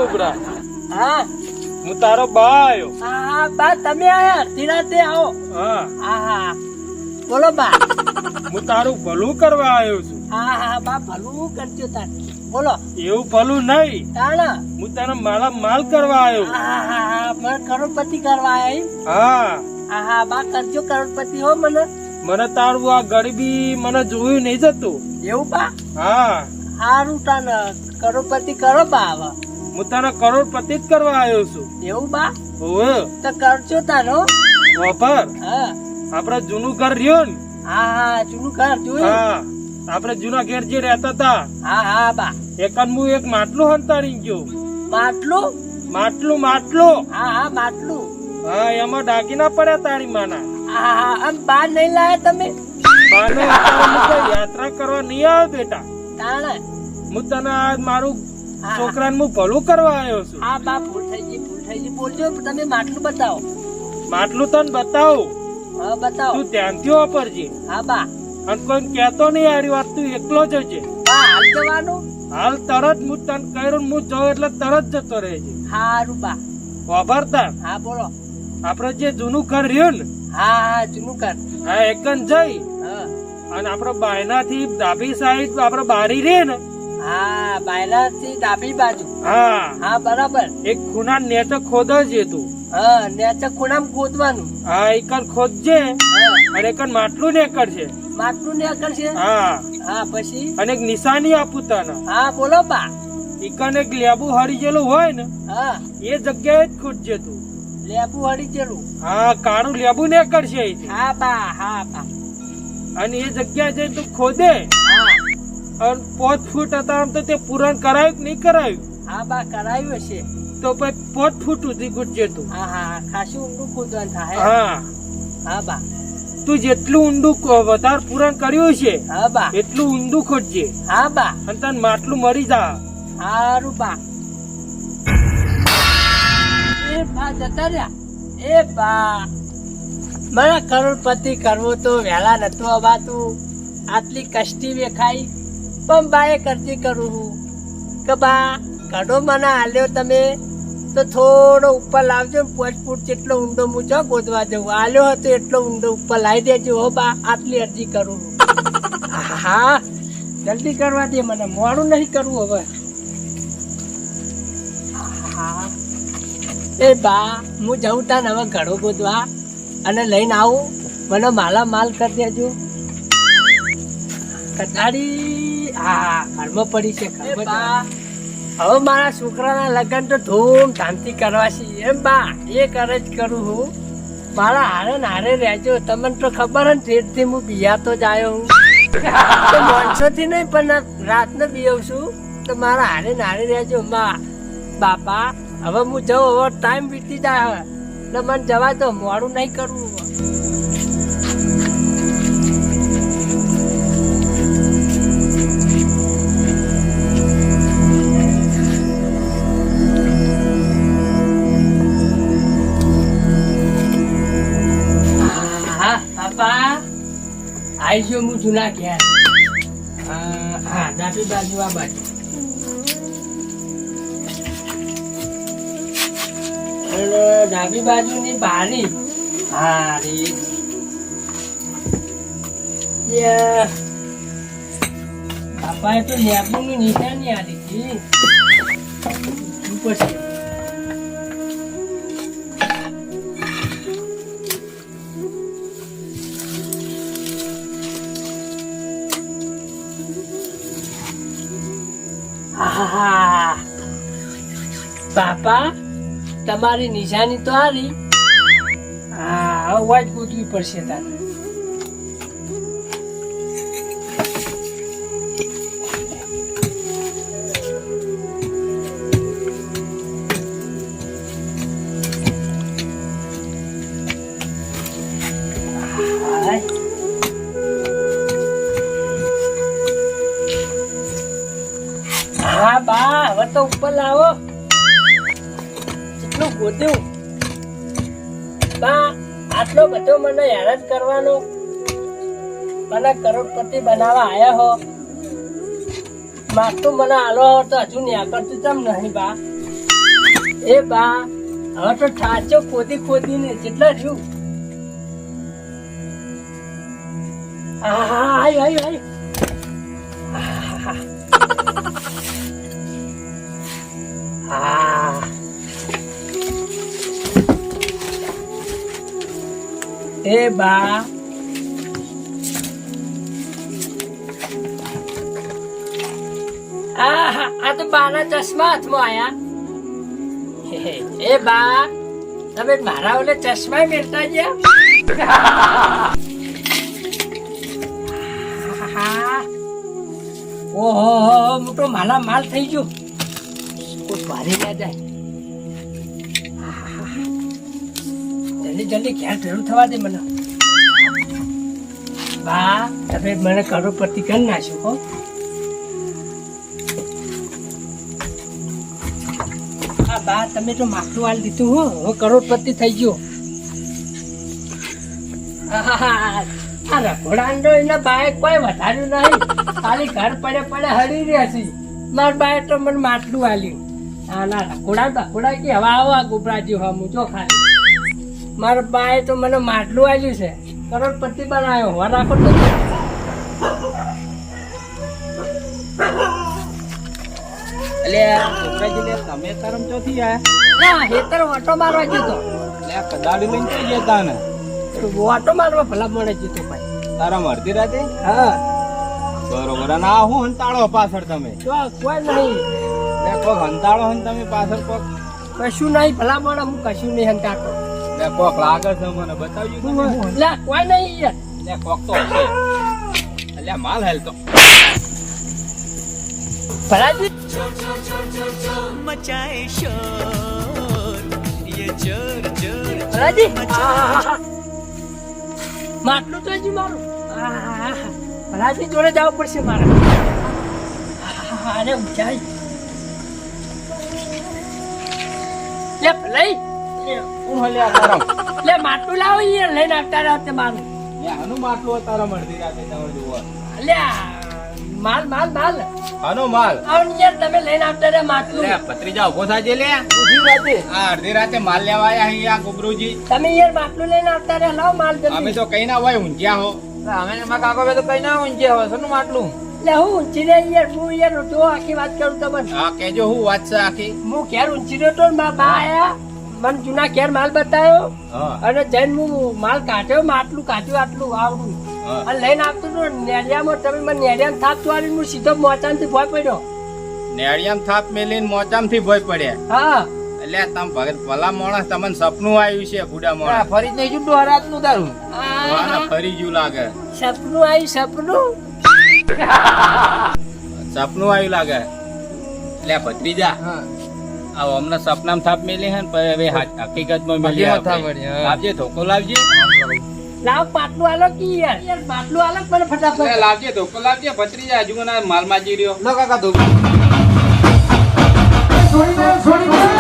ગોબરા હા હું તારો બા આવ્યો. હા બા તમે આયા અડધી રાતે આવો. હા હા બોલો બા. હું તારું ભલું કરવા આવ્યો છું. હા બા ભલું કરજો તાર. બોલો. એવું ભલું નહીં, તાણા હું તને મારા માલ કરવા આવ્યો. હા મને કરોડપતિ કરવા આયા. હા હા બા કરજો કરોડપતિ હો મને. મને તારું આ ગરીબી મને જોયું નહીં જતું. એવું બા. હા સારું તાન કરોડપતિ કરો બા હવે. હું તને કરોડપતિ જ કરવા આવ્યો છું. એવું બા ઓવે તો કરજો તાન હો. વાપર હા આપડે જૂનું ઘર રહ્યું ને. હા જૂનું ઘર જોયું. હા આપડે જૂના ઘેર જે રહેતા હતા હા બા. એકનું એક માટલું હંતાડી ગયો. માટલું. માટલું માટલું હા માટલું. હા એમાં દાગીના પડ્યા તારી માના. હા આમ બહાર નહીં લાયા તમે. બાનો અત્યારે હું કોઈ યાત્રા કરવા નહીં આવ્યો બેટા. તાણે હું તને આજ મારું હા. છોકરાને હું ભલું કરવા આવ્યો છું. હા બા ભૂલ થઈ ગઈ બોલજો તમે માટલું બતાવો. માટલું તને બતાવું, હા બતાવો. તું ધ્યાનથી વાપરજે હા બા. અને કોઈ કહેતો નહીં આરી વાત, તું એકલો જ હશે. બા હાલ જવાનું. હાલ તરત હું તને કહ્યું હું જાઉં એટલે તરત જતો રહેજે. હારું બા. વાપરતા હા બોલો. આપડે જે જૂનું ઘર રહ્યું ને હા જૂનું કર. આ એકન જઈ હા અને આપડે બાયના થી ડાબી સાઈડ આપડે બારી રે ને. હા બાયલા થી ડાબી બાજુ. હા હા બરાબર. એક ખૂણા નેચે ખોદજે તું. હા નેચે ખૂણામાં ખોદવાનું. હા એકન ખોદજે હા અને એકન માટલું ને કરશે. માટલું ને કરશે. હા હા પછી. અને એક નિશાની આપું તને. હા બોલો બા. એકન એક લેબુ હરી ગયેલું હોય ને હા એ જગ્યાએ જ ખોદજે તું. લેબુ હળી જેલું. હા કાળું લેબુ ને કરશે અહીંથી. હા બા. અને એ જગ્યા જઈ તું ખોદે હા અને 5 ફૂટ હતા આમ તો તે પૂરણ કરાયું કે નહીં કરાયું? હા બા કરાયું હશે. તો પછી 5 ફૂટ સુધી ગુજજે તું. હા ખાસું ઊંડું ખોદવાનું થાય. હા હા બા. તું જેટલું ઊંડું વધારે પૂરણ કર્યું છે હા બા. એટલું ઊંડું ખોદજે હા બા. અને તને માટલું મરી જા. હારું બા. એ બા જતા રહ્યા. એ બા મને કરોડપતિ કરવું તો વહેલા નતું અવાતું. આટલી કષ્ટી વેખાઈ પણ બાએ કરતી કરું હું કે બા ઘણો મને હાલ્યો તમે તો થોડો ઉપર લાવજો. 5 ફૂટ જેટલો ઊંડો હું ચો ગોદવા જવું. હાલ્યો હતો એટલો ઊંડો ઉપર લાવી દેજો હો બા. આટલી અરજી કરું હું. હા જલ્દી કરવા દે મને, મોડું નહીં કરવું હવે. હા એ બા હું જઉં તાન હવે ઘડો ગોદવા અને લઈને આવું. મને માલા માલ કરી દેજો. કટાડી હા ઘરમાં પડી છે. બા હવે મારા છોકરાના લગ્ન તો ધૂમધામથી કરવા છે એમ બા. એ કરે જ કરું હું. મારા હારે ને હારે રહેજો. તમને તો ખબર ને જેટથી હું બિયા તો જ આવ્યો હું. તો માણસોથી નહીં પણ રાતને બિયાવ છું. તો મારા હારે ને હારે રહેજો બા. બાપા હવે હું જાઉં. હવે ટાઈમ વીતી જાય હવે એટલે મને જવા દો. મોડું નહીં કરવું. હા બાપા આવી ગયો હું જૂના ઘેર. હા ડાબી બાજુ આ બાજુ. ડાબી બાજુ ની બારી. હા રે બાપા તો લેબુ ની નિશાની આલી હતી. ઉપર છે. બાપા તમારી નિશાની તો હારી. હા અવાજ ગોતવી પડશે તારે. હા બા હવે તો ઉપર લાવો. કેટલું ગોત્યું બા. આટલો બધો મને હેરાન કરવાનો. મને કરોડપતિ બનાવવા આયા હો. માટલું મને આલો હો તો હજુ ન્યા કરતું ચમ નહીં બા. એ બા હવે તો ઠાચો ખોદીને કેટલા થયું આય એ બા આ તો બાના ચશ્મા હાથમાં આયા એ બા તમે મારા ઓલે ચશ્મા મેળતા ગયા ઓહો મોટો માલા માલ થઈ ગયો કોઈ ભારી ના જાય જલ્દી ઘેર ભેળું થવા દે મને બા તમે મને કરોડપતિ કરી નાખ્યો હો હા બા તમે તો માટલું હાલ દીધું હો હું કરોડપતિ થઈ ગયો આ રઘોડાનો એના બાએ કોઈ વધાર્યું નહીં ખાલી ઘર પડે હરી રહ્યા છે મારા બાએ તો મને માટલું હાલ્યું ના રઘોડા કે હવે આવો આ ગુબરાજી હા હું જો ખાલી મારા બાએ તો મને માટલું આલ્યું છે કરોડપતિ બનાવ્યો હવા રાખો તો તમે કરમ ચોથી આયા ના હેતર ઓટો મારવા જતો કદાડી લઈને કઈ જતા ને ઓટો મારવા ભલા મળે જતો ભાઈ તારા અડધી રાતે હા બરોબર અને આ હું હંતાળો પાછળ તમે કોઈ નહીં કોક હંતાળો હન તમે પાછળ કોક કશું નહીં ભલા મળે હું કશું નહીં હંતાતો કોક લાગે છે મને બતાવજો તમે લે કોઈ નહીં યાર લે કોક તો હશે અલ્યા માલ હેલ તો ભલાજી मचाए शोर ये जोर जोर ભલાજી માટલું તો હજી મારું ભલાજી જોડે જવું પડશે મારે અરે ઊંચાઈ લે ભલાઈ હું હલ્યા તારમ લે માટલું લાવો યાર લઈને આવતા રહો મારું આનું માટલું તારા અડધી રાતે તમે જુઓ લે માલ આનો માલ આવ યાર તમે લઈને આવતા રહો માટલું લે પત્રીજા ઉભો થાજે લે અડધી રાતે માલ લેવા આયા અહીંયા ગુબરુજી તમે યાર માટલું લઈને આવતા રહો લાવ માલ જલ્દી અમે તો કઈ ના હોય ઊંઝ્યા હો અમે માં કાકો તો કઈ ના ઊંઝ્યા હોય સનું માટલું લે હું ઊંચી ને યાર હું યાર જો આખી વાત કરું તમને હા કેજો હું વાત છે આખી હું ઘેર ઊંચી રહ્યો તો મારા બા આયા મને જૂના ઘેર માલ બતાવ્યો હા અને જઈને હું માલ કાઢ્યો માટલું કાઢ્યું આટલું આવડું હા. અને લઈને આપતો તો નેડિયામાં તમે મને નેડિયામાં થાપ ચોરીને હું સીધો મોચાનથી ભોય પડ્યો નેડિયામ થાપ મેલીને મોચામ થી ભોય પડ્યા હા એટલે તમ ભગત ભલા માણસ તમને સપનું આવ્યું છે બુડા માણસ ફરી નહીં જુટું હરાત નું તારું વાના ફરી ગયું લાગે સપનું આવ્યું સપનું સપનું આવ્યું લાગે એટલે ભત્રીજા આ અમને સપનામાં થાપ મેલી હે ને પછી હવે હકીકતમાં મેલી લાવજે ધોકો લાવજે લાવ પાટલું આલો કી યાર પાટલું આલો મને ફટાફટ લાવજે ધોકો લાવજે ભત્રીજા હજુ ના માલ માજી રહ્યો લો કાકા ધોકો છોડી દે